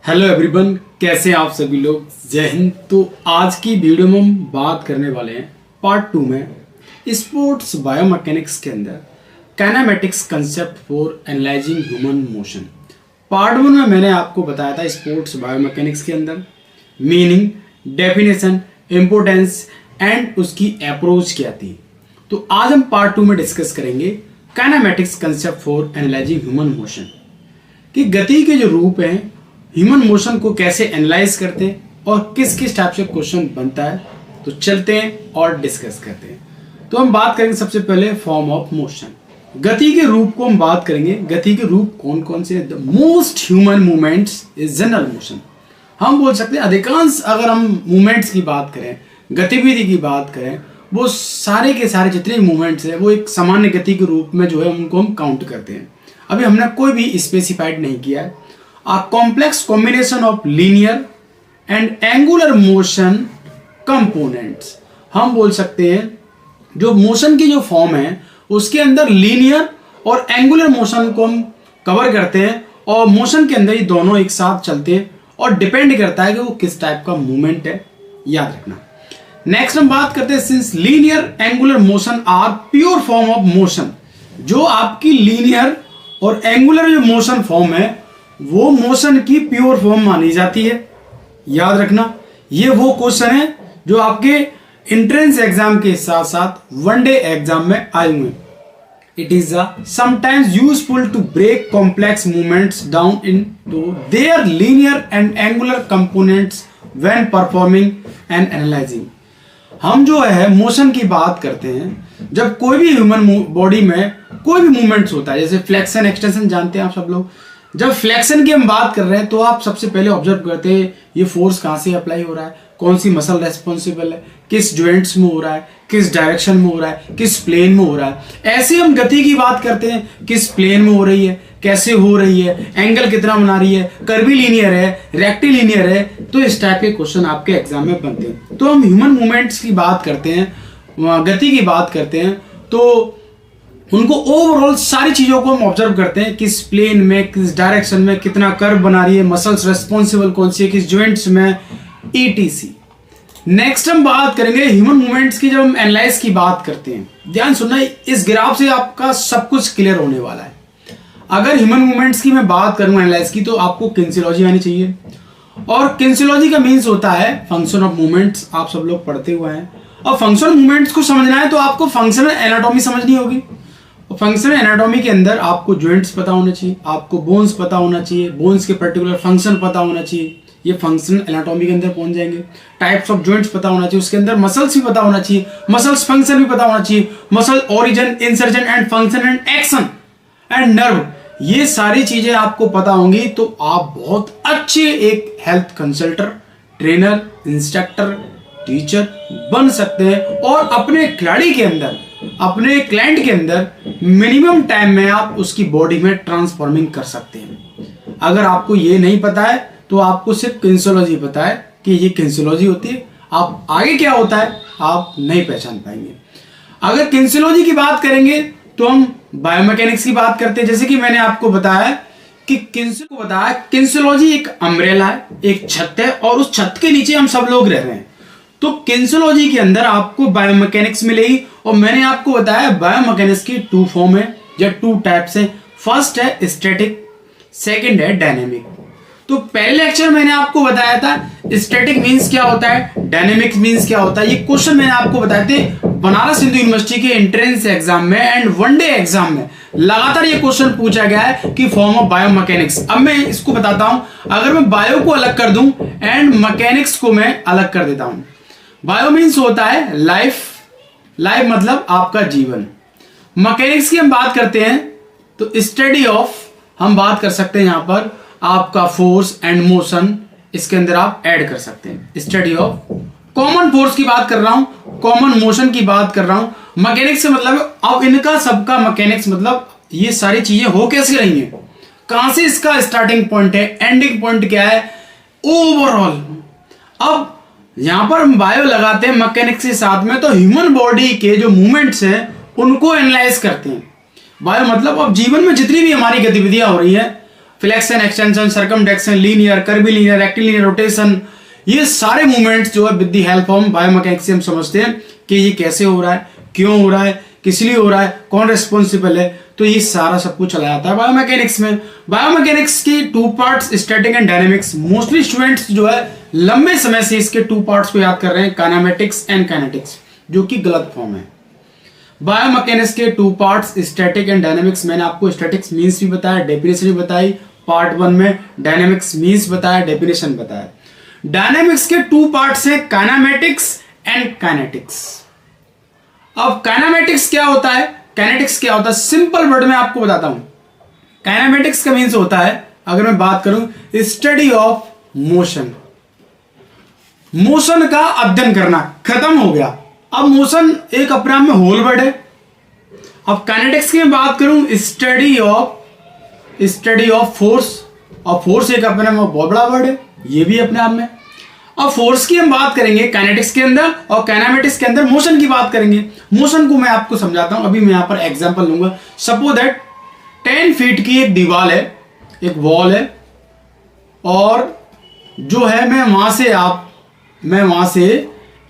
Hello everyone, कैसे हैं आप सभी लोग। जय हिंद। तो आज की वीडियो में हम बात करने वाले हैं पार्ट 2 में स्पोर्ट्स बायोमैकेनिक्स के अंदर kinematics concept for analysing human motion. Part 1 में मैंने आपको बताया था स्पोर्ट्स बायोमैकेनिक्स के अंदर मीनिंग, डेफिनेशन, इम्पोर्टेंस एंड उसकी अप्रोच क्या थी। तो आज हम पार्ट 2 में डिस्कस करेंगे kinematics concept for analysing human motion कि गति के जो रूप हैं ह्यूमन मोशन को कैसे एनालाइज करते हैं और किस किस टाइप से क्वेश्चन बनता है। तो चलते हैं और डिस्कस करते हैं। तो हम बात करेंगे सबसे पहले फॉर्म ऑफ मोशन। गति के रूप को हम बात करेंगे। गति के रूप कौन कौन से? The most human movements is general motion. हम बोल सकते हैं अधिकांश अगर हम मूवमेंट्स की बात करें, गतिविधि की बात करें, वो सारे के सारे जितने मूवमेंट्स हैं वो एक सामान्य गति के रूप में जो है उनको हम काउंट करते हैं। अभी हमने कोई भी स्पेसिफाइड नहीं किया है। A complex combination of linear and angular motion components। हम बोल सकते हैं जो मोशन की जो फॉर्म है उसके अंदर लीनियर और एंगुलर मोशन को हम कवर करते हैं और मोशन के अंदर ये दोनों एक साथ चलते हैं और डिपेंड करता है कि वो किस टाइप का मूवमेंट है, याद रखना। नेक्स्ट हम बात करते हैं since linear angular motion are pure form of motion. जो आपकी लीनियर और एंगुलर जो मोशन फॉर्म है वो मोशन की प्योर फॉर्म मानी जाती है, याद रखना। ये वो क्वेश्चन है जो आपके एंट्रेंस एग्जाम के साथ साथ वनडे एग्जाम में आए हुए। It is sometimes useful to break complex movements down into their linear and angular components when performing and analysing. हम जो है मोशन की बात करते हैं जब कोई भी ह्यूमन बॉडी में कोई भी मूवमेंट्स होता है, जैसे फ्लेक्शन एक्सटेंशन जानते हैं आप सब लोग। जब फ्लेक्शन की हम बात कर रहे हैं तो आप सबसे पहले ऑब्जर्व करते हैं ये फोर्स कहां से अप्लाई हो रहा है, कौन सी मसल रेस्पॉन्सिबल है, किस जॉइंट्स में हो रहा है, किस डायरेक्शन में हो रहा है, किस प्लेन में हो रहा है। ऐसे हम गति की बात करते हैं, किस प्लेन में हो रही है, कैसे हो रही है, एंगल कितना बना रही है, कर्वी लीनियर है, रेक्टिलिनियर है। तो इस टाइप के क्वेश्चन आपके एग्जाम में बनते हैं। तो हम ह्यूमन मूवमेंट्स की बात करते हैं, गति की बात करते हैं, तो उनको ओवरऑल सारी चीजों को हम ऑब्जर्व करते हैं, किस प्लेन में, किस डायरेक्शन में, कितना कर्व बना रही है, मसल्स रेस्पॉन्सिबल कौन सी है, किस जॉइंट्स में, ईटीसी। नेक्स्ट हम बात करेंगे ह्यूमन मूवमेंट्स की। जब हम एनालाइज की बात करते हैं, ध्यान सुनना, इस ग्राफ से आपका सब कुछ क्लियर होने वाला है। अगर ह्यूमन मूवमेंट्स की मैं बात करूं एनालाइज की, तो आपको किनेसियोलॉजी आनी चाहिए। और किनेसियोलॉजी का मीन्स होता है फंक्शन ऑफ मूवमेंट्स। आप सब लोग पढ़ते हुए हैं। और फंक्शन ऑफ मूवमेंट्स को समझना है तो आपको फंक्शनल एनाटॉमी समझनी होगी। फंक्शनल एनाटॉमी के अंदर आपको जॉइंट्स पता होना चाहिए, आपको बोन्स पता होना चाहिए, बोन्स के पर्टिकुलर फंक्शन पता होना चाहिए। ये फंक्शनल एनाटॉमी के अंदर पहुंच जाएंगे। टाइप्स ऑफ जॉइंट्स पता होना चाहिए, उसके अंदर मसल्स भी पता होना चाहिए, मसल्स फंक्शन भी पता होना चाहिए, muscle origin, insertion and function and action and nerve. ये सारी चीजें आपको पता होंगी तो आप बहुत अच्छे एक health consultant, trainer, instructor, teacher बन सकते हैं और अपने खिलाड़ी के अंदर, अपने क्लाइंट के अंदर मिनिमम टाइम में आप उसकी बॉडी में ट्रांसफॉर्मिंग कर सकते हैं। अगर आपको ये नहीं पता है तो आपको सिर्फ किनेसियोलॉजी पता है कि ये किनेसियोलॉजी होती है, आप आगे क्या होता है आप नहीं पहचान पाएंगे। अगर किनेसियोलॉजी की बात करेंगे तो हम बायोमैकेनिक्स की बात करते हैं। जैसे कि मैंने आपको बताया कि किनेसियोलॉजी एक अम्ब्रेला है, एक छत है और उस छत के नीचे हम सब लोग रह रहे हैं। तो किनेसियोलॉजी के अंदर आपको बायोमैकेनिक्स मिलेगी। और मैंने आपको बताया बायोमैकेनिक्स की 2 फॉर्म है या 2 टाइप्स है। फर्स्ट है स्टैटिक, सेकंड है डायनेमिक। तो पहले लेक्चर मैंने आपको बताया था स्टैटिक मींस क्या होता है, डायनेमिक मींस क्या होता है। ये क्वेश्चन मैंने आपको बताए थे बनारस हिंदू यूनिवर्सिटी के एंट्रेंस एग्जाम में एंड वनडे एग्जाम में लगातार ये क्वेश्चन पूछा गया है कि फॉर्म ऑफ बायोमैकेनिक्स। अब मैं इसको बताता हूं। अगर मैं बायो को अलग कर दूं एंड मैकेनिक्स को मैं अलग कर देता हूं। बायो मीन्स होता है लाइफ, लाइफ मतलब आपका जीवन। मैकेनिक्स की हम बात करते हैं तो स्टडी ऑफ, हम बात कर सकते हैं यहां पर आपका फोर्स एंड मोशन, इसके अंदर आप ऐड कर सकते हैं। स्टडी ऑफ कॉमन फोर्स की बात कर रहा हूं, कॉमन मोशन की बात कर रहा हूं। मैकेनिक्स से मतलब अब इनका सबका मैकेनिक्स मतलब ये सारी चीजें हो कैसे रही हैं, कहां से इसका स्टार्टिंग पॉइंट है, एंडिंग पॉइंट क्या है, ओवरऑल। अब यहां पर हम बायो लगाते हैं मैकेनिक्स के साथ में, तो ह्यूमन बॉडी के जो मूवमेंट्स हैं उनको एनालाइज करते हैं। बायो मतलब अब जीवन में जितनी भी हमारी गतिविधियां हो रही है flexion, extension, circumduction, linear, curvilinear, rectilinear, rotation, ये सारे मूवमेंट्स जो है with the help of biomechanics से हम समझते हैं कि ये कैसे हो रहा है, क्यों हो रहा है, किस लिए हो रहा है, कौन रिस्पॉन्सिबल है। तो ये सारा सब कुछ चला जाता है बायोमैकेनिक्स में। बायोमैकेनिक्स के two parts, static and dynamics. Mostly students जो है लंबे समय से इसके टू पार्ट्स को याद कर रहे हैं, काइनेमेटिक्स एंड काइनेटिक्स, जो कि गलत फॉर्म है। बायोमैकेनिक्स के two parts, static and dynamics. मैंने आपको स्टैटिक्स मीन्स भी बताया, डेफिनेशन भी बताई पार्ट 1 में, डायनेमिक्स मीन्स बताया, डेफिनेशन बताया। डायनेमिक्स के टू पार्ट्स हैं, काइनेमेटिक्स एंड काइनेटिक्स। अब काइनेमेटिक्स क्या होता है, काइनेटिक्स क्या होता है, सिंपल वर्ड में आपको बताता हूं। काइनेमेटिक्स का मीन्स होता है, अगर मैं बात करूं, स्टडी ऑफ मोशन, मोशन का अध्ययन करना, खत्म हो गया। अब मोशन एक अपने आप में होल वर्ड है। अब काइनेटिक्स की मैं बात करूं, स्टडी ऑफ फोर्स, और फोर्स एक अपने में बहुत बड़ा वर्ड है, ये भी अपने आप में। अब फोर्स की हम बात करेंगे काइनेटिक्स के अंदर, और काइनेमेटिक्स के अंदर मोशन की बात करेंगे। मोशन को मैं आपको समझाता हूं, अभी मैं यहां पर एग्जांपल लूंगा। सपोज दैट 10 फीट की एक दीवार है, एक वॉल है, और जो है मैं वहां से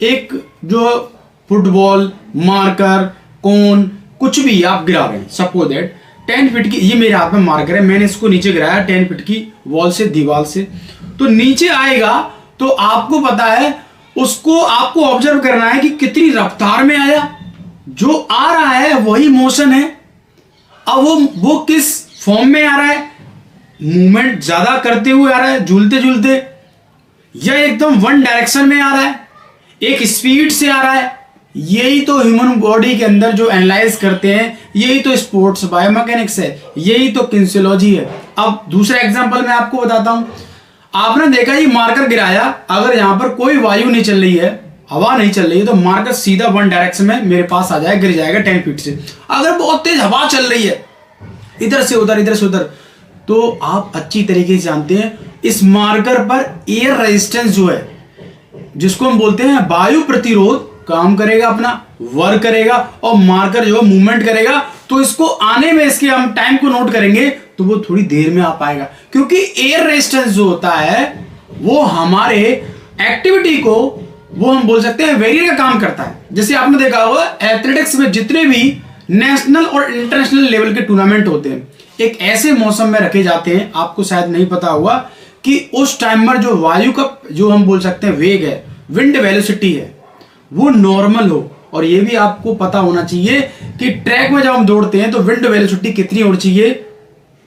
एक जो फुटबॉल, मार्कर, कोन, कुछ भी आप गिरा रहे हैं। सपोज दैट 10 फीट की, ये मेरे हाथ में मार्कर है, मैंने इसको नीचे गिराया 10 फीट की वॉल से, दीवार से, तो नीचे आएगा तो आपको पता है, उसको आपको ऑब्जर्व करना है कि कितनी रफ्तार में आया। जो आ रहा है वही मोशन है। अब वो किस फॉर्म में आ रहा है, मूवमेंट ज्यादा करते हुए आ रहा है, झूलते झूलते, या एकदम वन डायरेक्शन में आ रहा है, एक स्पीड से आ रहा है। यही तो ह्यूमन बॉडी के अंदर जो एनालाइज करते हैं, यही तो स्पोर्ट्स बायोमैकेनिक्स है, यही तो किनेसियोलॉजी है। अब दूसरा एग्जांपल मैं आपको बताता हूं। आपने देखा ये मार्कर गिराया, अगर यहां पर कोई वायु नहीं चल रही है, हवा नहीं चल रही है, तो मार्कर सीधा वन डायरेक्शन में मेरे पास आ जाएगा, गिर जाएगा 10 फीट से। अगर बहुत तेज हवा चल रही है, इधर से उधर, इधर से उधर, तो आप अच्छी तरीके से जानते हैं इस मार्कर पर एयर रेजिस्टेंस जो है, जिसको हम बोलते हैं वायु प्रतिरोध, काम करेगा, अपना वर्क करेगा, और मार्कर जो है मूवमेंट करेगा। तो इसको आने में, इसके हम टाइम को नोट करेंगे तो वो थोड़ी देर में आ पाएगा, क्योंकि एयर रेजिस्टेंस जो होता है वो हमारे एक्टिविटी को, वो हम बोल सकते हैं वेरियर का काम करता है। जैसे आपने देखा होगा एथलेटिक्स में जितने भी नेशनल और इंटरनेशनल लेवल के टूर्नामेंट होते हैं, एक ऐसे मौसम में रखे जाते हैं, आपको शायद नहीं पता होगा, कि उस टाइम पर जो वायु का जो हम बोल सकते हैं वेग है, विंड वेलोसिटी है, वो नॉर्मल हो। और ये भी आपको पता होना चाहिए कि ट्रैक में जब हम दौड़ते हैं तो विंड वेलोसिटी कितनी होनी चाहिए,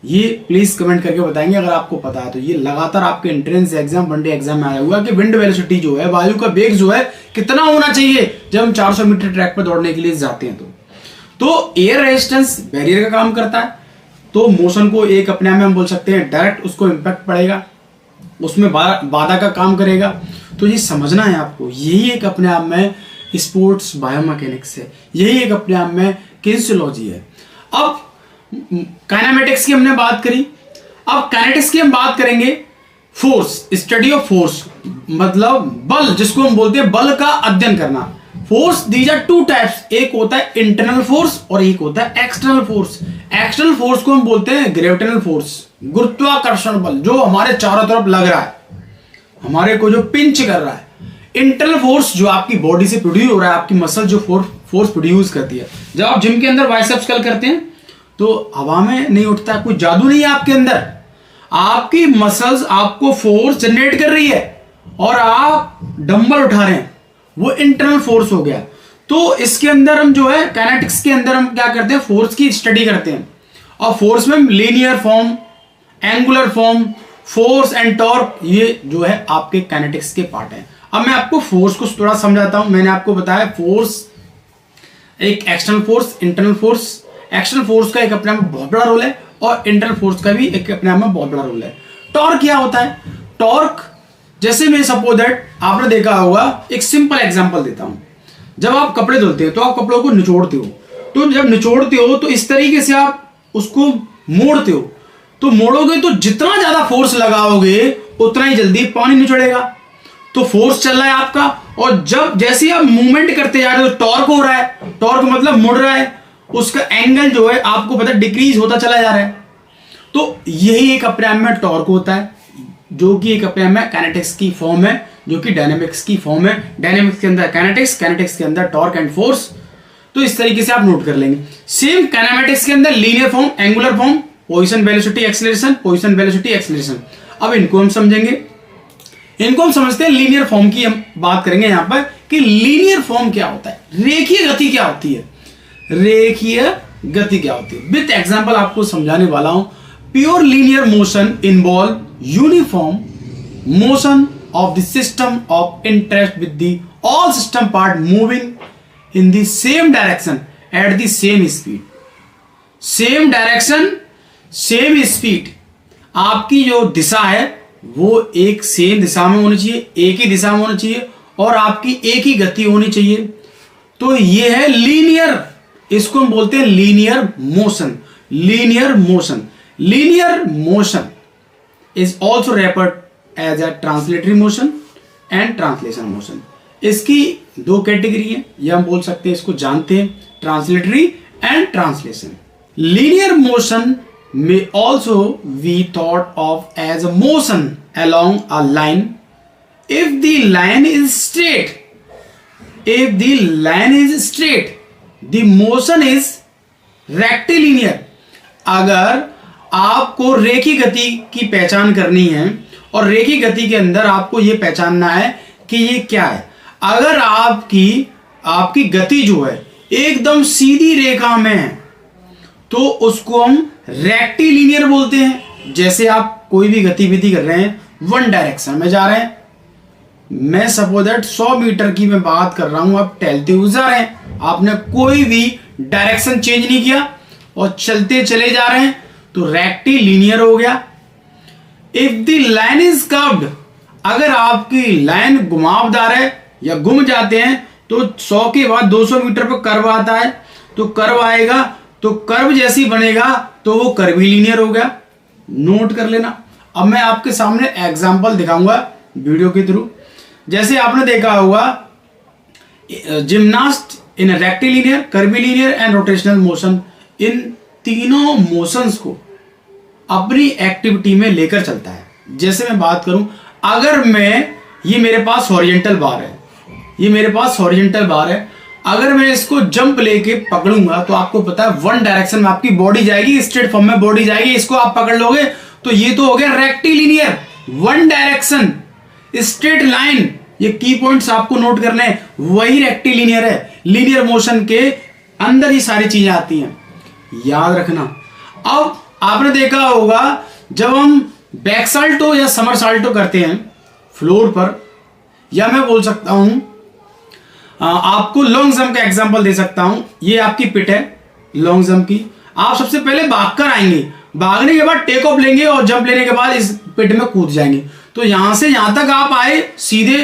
ये प्लीज कमेंट करके बताएंगे अगर आपको पता है। तो ये लगातार आपके एंट्रेंस एग्जाम, वनडे एग्जाम में आया हुआ कि विंड वेलोसिटी जो है, वायु का वेग जो है, कितना होना चाहिए जब हम 400 मीटर ट्रैक पर दौड़ने के लिए जाते हैं। तो एयर रेजिस्टेंस बैरियर का काम करता है। तो मोशन को एक अपने आप में हम बोल सकते हैं डायरेक्ट उसको इंपैक्ट पड़ेगा, उसमें बाधा का काम करेगा। तो ये समझना है आपको, यही एक अपने आप में स्पोर्ट्स बायोमैकेनिक्स है, यही एक अपने आप में किनेसियोलॉजी है। अब काइनेमेटिक्स की हमने बात करी, अब काइनेटिक्स की हम बात करेंगे। फोर्स, स्टडी ऑफ फोर्स, मतलब बल, जिसको हम बोलते हैं बल का अध्ययन करना। Force, these are two types, एक होता है इंटरनल फोर्स और एक होता है एक्सटर्नल फोर्स। एक्सटर्नल फोर्स को हम बोलते हैं ग्रेविटेशनल फोर्स, गुरुत्वाकर्षण बल, जो हमारे चारों तरफ लग रहा है, हमारे को जो पिंच कर रहा है। इंटरनल फोर्स जो आपकी बॉडी से प्रोड्यूस हो रहा है, आपकी मसल जो फोर्स प्रोड्यूस करती है। जब आप जिम के अंदर बाइसेप्स कर्ल करते हैं तो हवा में नहीं उठता है, कोई जादू नहीं है आपके अंदर, आपकी मसल्स आपको फोर्स जनरेट कर रही है और आप डंबल उठा रहे हैं, वो इंटरनल फोर्स हो गया। तो इसके अंदर हम जो है काइनेटिक्स के अंदर हम क्या करते हैं, फोर्स की स्टडी करते हैं। और फोर्स में linear form, angular form, force and torque, ये जो है आपके काइनेटिक्स के पार्ट हैं। अब मैं आपको फोर्स को थोड़ा समझाता हूं। मैंने आपको बताया फोर्स एक external force, internal force. External force का एक अपने आप में बहुत बड़ा रोल है और इंटरनल फोर्स का भी एक अपने आप में बहुत बड़ा रोल है। टॉर्क क्या होता है, टॉर्क जैसे मैं सपोज दैट आपने देखा होगा, एक सिंपल एग्जांपल देता हूं। जब आप कपड़े धुलते हो तो आप कपड़ों को निचोड़ते हो, तो जब निचोड़ते हो तो इस तरीके से आप उसको मोड़ते हो, तो मोड़ोगे तो जितना ज्यादा फोर्स लगाओगे उतना ही जल्दी पानी निचोड़ेगा। तो फोर्स चल रहा है आपका, और जब जैसे आप मूवमेंट करते जा रहे हो टॉर्क हो रहा है। टॉर्क मतलब मुड़ रहा है, उसका एंगल जो है आपको पता डिक्रीज होता चला जा रहा है। तो यही एक अपने आप में टॉर्क होता है, जो कि एक अपने आप में काइनेटिक्स की फॉर्म है, जो कि डायनेमिक्स की फॉर्म है। डायनेमिक्स के अंदर काइनेटिक्स, काइनेटिक्स के अंदर टॉर्क एंड फोर्स। तो इस तरीके से आप नोट कर लेंगे। सेम काइनेमेटिक्स के अंदर linear form, angular form, position velocity acceleration, position velocity acceleration. अब इनको हम समझेंगे, इनको हम समझते हैं। लीनियर फॉर्म की हम बात करेंगे यहां पर कि लीनियर फॉर्म क्या होता है, रेखीय गति क्या होती है, रेखीय गति क्या होती है। विथ एग्जांपल आपको समझाने वाला हूं। Pure linear motion involve uniform motion of the system of interest with the all system part moving in the same direction at the same speed. Same direction, same speed. आपकी जो दिशा है वो एक same दिशा में होनी चाहिए, एक ही दिशा में होनी चाहिए और आपकी एक ही गति होनी चाहिए। तो ये है लीनियर, इसको हम बोलते हैं linear motion. Linear motion, linear motion is also referred as a translatory motion and translation motion. इसकी दो कैटेगरी है, या हम बोल सकते हैं, इसको जानते हैं, translatory and translation. Linear motion में also we thought of as a motion along a line if the line is straight. If the line is straight the motion is rectilinear. अगर आपको रेखीय गति की पहचान करनी है और रेखीय गति के अंदर आपको यह पहचानना है कि ये क्या है। अगर आपकी गति जो है एकदम सीधी रेखा में है तो उसको हम रेक्टिलिनियर बोलते हैं। जैसे आप कोई भी गतिविधि कर रहे हैं, वन डायरेक्शन में जा रहे हैं, मैं सपोज दैट 100 मीटर की मैं बात कर रहा हूं, आप टहलते हुए जा रहे हैं, आपने कोई भी डायरेक्शन चेंज नहीं किया और चलते चले जा रहे हैं, तो रेक्टिलिनियर हो गया। If the line is curved, अगर आपकी लाइन घुमावदार है या घूम जाते हैं तो 100 के बाद 200 मीटर पर कर्व आता है, तो कर्व आएगा, तो कर्व जैसी बनेगा तो वो कर्विलिनियर हो गया। नोट कर लेना। अब मैं आपके सामने एग्जांपल दिखाऊंगा वीडियो के थ्रू। जैसे आपने देखा होगा gymnast in rectilinear, curvilinear and rotational motion, इन तीनों मोशंस को अपनी एक्टिविटी में लेकर चलता है। जैसे मैं बात करूं, अगर ये मेरे पास हॉरिजॉन्टल बार है, ये मेरे पास हॉरिजॉन्टल बार है, अगर मैं इसको जंप लेके पकड़ूंगा तो आपको पता है वन डायरेक्शन में आपकी बॉडी जाएगी, स्ट्रेट फॉर्म में बॉडी जाएगी, इसको आप पकड़ लोगे तो ये तो हो गया rectilinear, one direction straight line. ये की पॉइंट्स आपको नोट करने हैं, वही रेक्टिलिनियर है। लीनियर मोशन के अंदर ही सारी चीजें आती हैं, याद रखना। अब आपने देखा होगा जब हम बैक साल्टो या समर साल्टो करते हैं फ्लोर पर, या मैं बोल सकता हूं आपको लॉन्ग जंप का एग्जांपल दे सकता हूं। ये आपकी पिट है लॉन्ग जंप की, आप सबसे पहले भागकर आएंगे, भागने के बाद टेक ऑफ लेंगे और जंप लेने के बाद इस पिट में कूद जाएंगे। तो यहां से यहां तक आप आए सीधे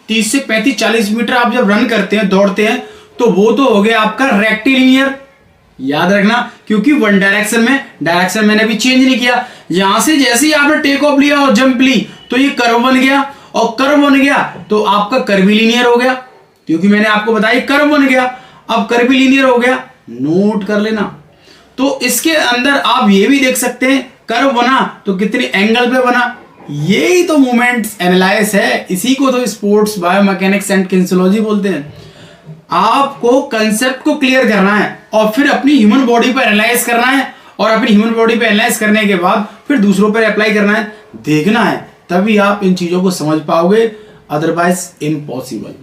30 से 35-40 मीटर आप जब रन करते हैं, दौड़ते हैं, तो वो तो हो गया आपका रेक्टिलिनियर। याद रखना, क्योंकि वन डायरेक्शन मैंने अभी चेंज नहीं किया। यहां से जैसे ही आपने टेक ऑफ लिया और जंप ली तो ये कर्व बन गया, और कर्व बन गया तो आपका कर्विलिनियर हो गया, क्योंकि मैंने आपको बताया कर्व बन गया, अब कर्विलिनियर हो गया। नोट कर लेना। तो इसके अंदर आप ये भी देख सकते हैं, कर्व बना तो कितने एंगल पे बना। यही तो मूवमेंट्स एनालाइज है, इसी को तो स्पोर्ट्स बायोमैकेनिक्स एंड किनेसियोलॉजी बोलते हैं। आपको कंसेप्ट को क्लियर करना है और फिर अपनी ह्यूमन बॉडी पर एनालाइज करना है, और अपनी ह्यूमन बॉडी पर एनालाइज करने के बाद फिर दूसरों पर अप्लाई करना है, देखना है, तभी आप इन चीजों को समझ पाओगे, अदरवाइज इम्पॉसिबल।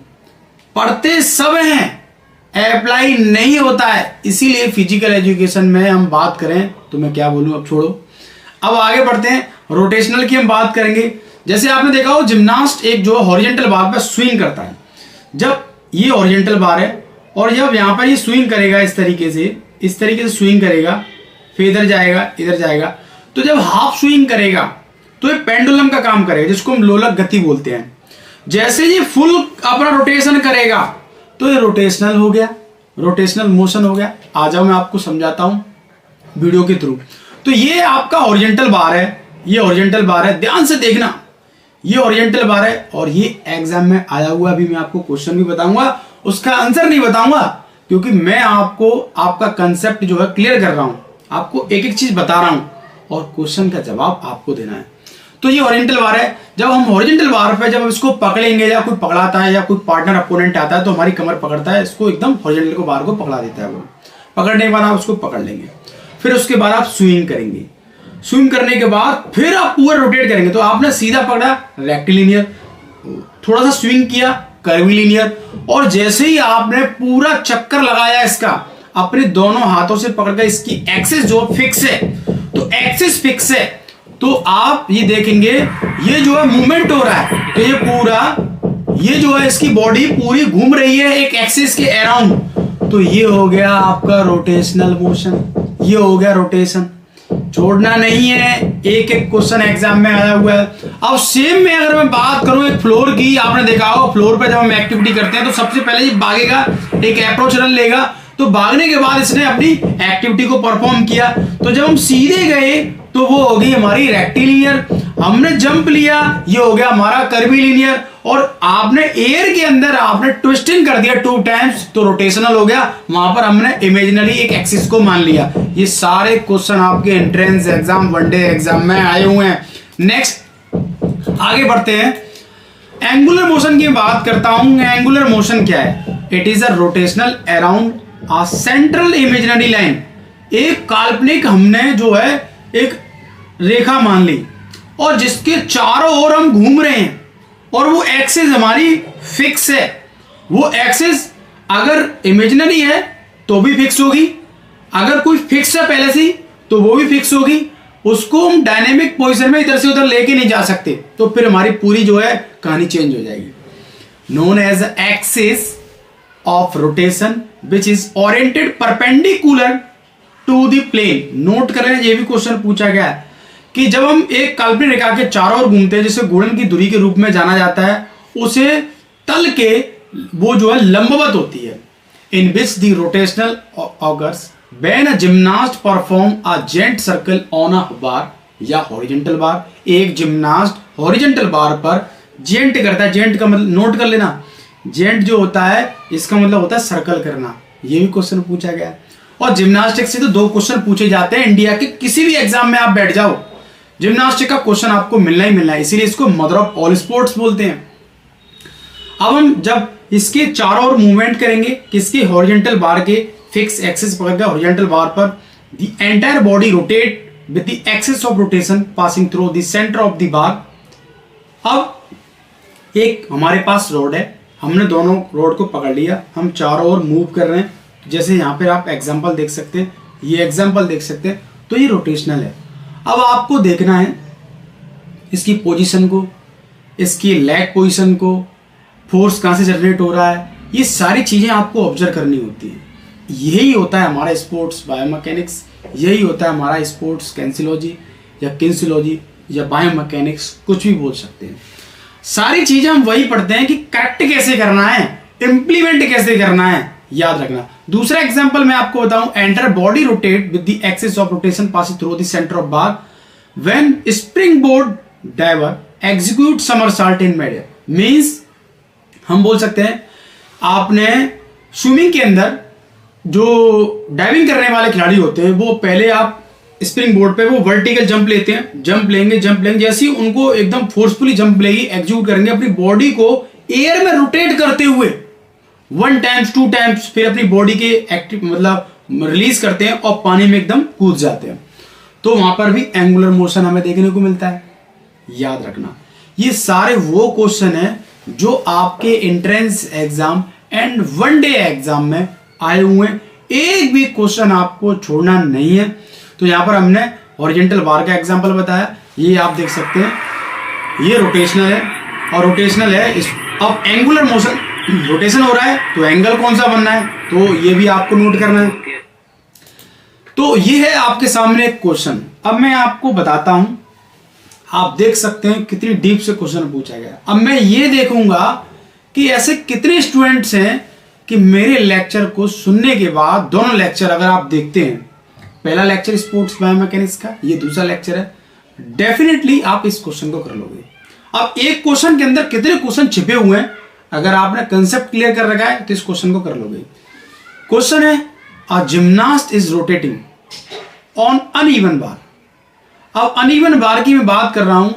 पढ़ते सब हैं, अप्लाई नहीं होता है। इसीलिए फिजिकल एजुकेशन में हम बात करें तो मैं क्या बोलूं, अब छोड़ो। अब आगे बढ़ते हैं, रोटेशनल की हम बात करेंगे। जैसे आपने देखा हो जिम्नास्ट एक जो हॉरिजॉन्टल बार पर स्विंग करता है, जब ये हॉरिजॉन्टल बार है और जब यहां पर ये स्विंग करेगा इस तरीके से स्विंग करेगा, फिर इधर जाएगा, इधर जाएगा, तो जब हाफ स्विंग करेगा तो ये पेंडुलम का काम करेगा, जिसको हम लोलक गति बोलते हैं। जैसे ये फुल अपना रोटेशन करेगा तो ये रोटेशनल हो गया, रोटेशनल मोशन हो गया। आ जाओ मैं आपको समझाता हूं वीडियो के थ्रू। तो ये आपका हॉरिजॉन्टल बार है, ये हॉरिजॉन्टल बार है, ध्यान से देखना, ये ओरिएंटल बार है। और ये एग्जाम में आया हुआ, अभी मैं आपको क्वेश्चन भी बताऊंगा, उसका आंसर नहीं बताऊंगा, क्योंकि मैं आपको आपका कंसेप्ट जो है क्लियर कर रहा हूं, आपको एक एक चीज बता रहा हूं और क्वेश्चन का जवाब आपको देना है। तो ये हॉरिजॉन्टल बार है। जब हम हॉरिजॉन्टल बार पे जब हम इसको पकड़ेंगे या कोई पकड़ाता है या कोई पार्टनर अपोनेंट आता है तो हमारी कमर पकड़ता है, इसको एकदम हॉरिजॉन्टल को बार को पकड़ा देता है। वो पकड़ने के बाद आप उसको पकड़ लेंगे, फिर उसके बाद आप स्विंग करेंगे। स्विंग करने के बाद फिर आप पूरा रोटेट करेंगे। तो आपने सीधा पकड़ा रेक्टिलिनियर, थोड़ा सा स्विंग किया कर्वीलिनियर, और जैसे ही आपने पूरा चक्कर लगाया इसका अपने दोनों हाथों से पकड़कर, इसकी एक्सिस जो फिक्स है, तो एक्सिस फिक्स है, तो आप ये देखेंगे ये जो है मूवमेंट हो रहा है। तो ये पूरा ये जो है इसकी बॉडी पूरी घूम रही है एक एक्सिस के अराउंड। तो ये हो गया आपका रोटेशनल मोशन, ये हो गया रोटेशन। छोड़ना नहीं है, एक एक क्वेश्चन एग्जाम में आया हुआ है। अब सेम में अगर मैं बात करूं एक फ्लोर की, आपने देखा होगा फ्लोर पे जब हम एक्टिविटी करते हैं तो सबसे पहले ये भागेगा, एक अप्रोच रन लेगा, तो भागने के बाद इसने अपनी एक्टिविटी को परफॉर्म किया। तो जब हम सीधे गए तो वो हो गई हमारी रेक्टिलिनियर, हमने जंप लिया ये हो गया हमारा कर्वीलिनियर, और आपने एयर के अंदर आपने ट्विस्टिंग कर दिया 2 टाइम्स तो रोटेशनल हो गया। वहां पर हमने इमेजिनरी एक एक्सिस को मान लिया। ये सारे क्वेश्चन आपके एंट्रेंस एग्जाम, वनडे एग्जाम में आए हुए हैं। नेक्स्ट आगे बढ़ते हैं, एंगुलर मोशन की बात करता हूं। एंगुलर मोशन क्या है? It is a rotational around a central imaginary line. एक काल्पनिक हमने जो है एक रेखा मान ली और जिसके चारों ओर हम घूम रहे हैं, और वो एक्सिस हमारी फिक्स है। वो एक्सिस अगर इमेजिनरी है तो भी फिक्स होगी, अगर कोई फिक्स है पहले से तो वो भी फिक्स होगी। उसको हम डायनेमिक पोजीशन में इधर से उधर लेके नहीं जा सकते, तो फिर हमारी पूरी जो है कहानी चेंज हो जाएगी। Known as axis of rotation which is oriented perpendicular to the plane. Note कर रहे हैं, ये भी क्वेश्चन पूछा गया है कि जब हम एक काल्पनिक रेखा के चारों ओर घूमते हैं, जिसे घूर्णन की धुरी के रूप में जाना जाता है, उसे तल के वो जो है लंबवत होती है। In which the rotational occurs when a gymnast perform a giant circle on a bar या हॉरिजॉन्टल बार। एक जिम्नास्ट हॉरिजॉन्टल बार पर जेंट करता है। जेंट का मतलब नोट कर लेना, जेंट जो होता है इसका मतलब होता है सर्कल करना। ये भी क्वेश्चन पूछा गया है। और जिम्नास्टिक से तो 2 क्वेश्चन पूछे जाते हैं इंडिया के किसी भी एग्जाम में। आप बैठ जाओ, जिम्नास्टिक का क्वेश्चन आपको मिलना ही मिलना है, इसीलिए इसको मदर ऑफ ऑल स्पोर्ट्स बोलते हैं। अब हम जब इसके चारों ओर मूवमेंट करेंगे, किसके हॉरिजॉन्टल बार के फिक्स एक्सिस पकड़ के हॉरिजॉन्टल बार पर, the entire body rotate with the axis of rotation passing through the centre of the bar. अब एक हमारे पास रोड है, हमने दोनों रोड को पकड़ लिया, हम चारों ओर मूव कर रहे हैं। जैसे यहाँ पे आप एग्जांपल देख सकते हैं, ये एग्जांपल देख सकते हैं, तो ये रोटेशनल है। अब आपको देखना है इसकी पोजीशन को, इसकी लेग पोजीशन को, फोर्स कहाँ से जनरेट हो रहा है, ये सारी चीज़ें आपको ऑब्जर्व करनी होती है। यही होता है हमारा स्पोर्ट्स बायोमैकेनिक्स, यही होता है हमारा स्पोर्ट्स कैंसिलॉजी या किन्सिलॉजी या बायोमैकेनिक्स, कुछ भी बोल सकते हैं। सारी चीज़ें हम वही पढ़ते हैं कि करेक्ट कैसे करना है, इम्प्लीमेंट कैसे करना है, याद रखना। दूसरा एग्जांपल मैं आपको बताऊं, entire body rotate with the axis of rotation passing through the centre of bar when springboard diver execute somersault in mid air. Means हम बोल सकते हैं आपने स्विमिंग के अंदर जो डाइविंग करने वाले खिलाड़ी होते हैं, वो पहले आप स्प्रिंग बोर्ड पे वो वर्टिकल जंप लेते हैं, जंप लेंगे जैसे ही उनको एकदम फोर्सफुली जंप लेगी, एग्जीक्यूट करेंगे, अपनी बॉडी को एयर में रोटेट करते हुए 1 टाइम्स 2 टाइम्स, फिर अपनी बॉडी के एक्टिव मतलब रिलीज करते हैं और पानी में एकदम कूद जाते हैं। तो वहां पर भी एंगुलर मोशन हमें देखने को मिलता है, याद रखना। ये सारे वो क्वेश्चन है जो आपके entrance exam and one day exam में आए हुए हैं। एक भी क्वेश्चन आपको छोड़ना नहीं है। तो यहां पर हमने हॉरिजॉन्टल बार का एग्जांपल बताया, ये आप देख सकते हैं, ये रोटेशनल है और रोटेशनल है। अब एंगुलर मोशन रोटेशन हो रहा है तो एंगल कौन सा बनना है, तो ये भी आपको नोट करना है। तो ये है आपके सामने एक क्वेश्चन। अब मैं आपको बताता हूं, आप देख सकते हैं कितनी डीप से क्वेश्चन पूछा गया। अब मैं ये देखूंगा कि ऐसे कितने स्टूडेंट्स हैं कि मेरे लेक्चर को सुनने के बाद, दोनों लेक्चर अगर आप देखते हैं, पहला लेक्चर स्पोर्ट्स बायोमैकेनिक्स का, ये दूसरा लेक्चर है, डेफिनेटली आप इस क्वेश्चन को कर लोगे। अब एक क्वेश्चन के अंदर कितने क्वेश्चन छिपे हुए हैं, अगर आपने कंसेप्ट क्लियर कर रखा है तो इस क्वेश्चन को कर लोगे। क्वेश्चन है, a gymnast is rotating on uneven bar. अब अनइवन बार की मैं बात कर रहा हूं,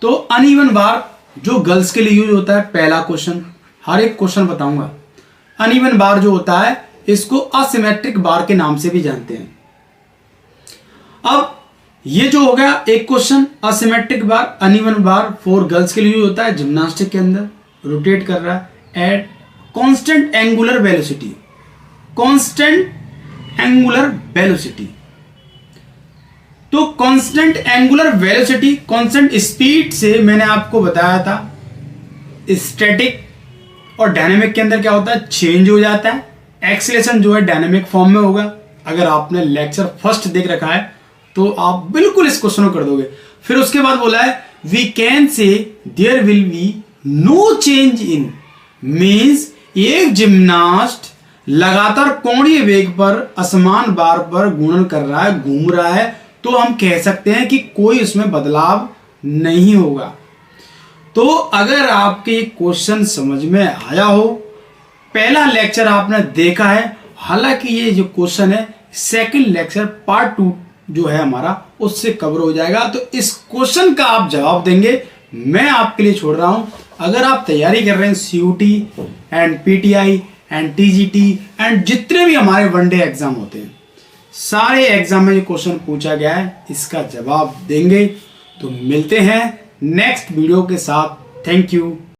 तो अनइवन बार जो गर्ल्स के लिए यूज होता है, पहला क्वेश्चन, हर एक क्वेश्चन बताऊंगा। अनइवन बार जो होता है इसको असिमेट्रिक बार के नाम से भी जानते हैं। अब ये जो हो गया एक question, asymmetric bar, uneven bar for girls के लिए यूज होता है जिम्नास्टिक के अंदर, रोटेट कर रहा है at constant angular velocity, constant angular velocity. तो constant angular velocity, constant speed से मैंने आपको बताया था स्टैटिक और डायनेमिक के अंदर क्या होता है, चेंज हो जाता है। एक्सीलरेशन जो है डायनेमिक फॉर्म में होगा। अगर आपने लेक्चर फर्स्ट देख रखा है तो आप बिल्कुल इस क्वेश्चन को कर दोगे। फिर उसके बाद बोला है we can say there will be no change in, means एक जिम्नास्ट लगातार कोणीय वेग पर असमान बार पर गुणन कर रहा है, घूम रहा है, तो हम कह सकते हैं कि कोई उसमें बदलाव नहीं होगा। तो अगर आपके क्वेश्चन समझ में आया हो, पहला लेक्चर आपने देखा है, हालांकि ये जो क्वेश्चन है सेकंड लेक्चर पार्ट 2 जो है हमारा उससे कवर हो जाएगा, तो इस क्वेश्चन का आप जवाब देंगे, मैं आपके लिए छोड़ रहा हूं। अगर आप तैयारी कर रहे हैं CUET and PTI and TGT and जितने भी हमारे वनडे एग्जाम होते हैं, सारे एग्जाम में ये क्वेश्चन पूछा गया है, इसका जवाब देंगे। तो मिलते हैं नेक्स्ट वीडियो के साथ। Thank you.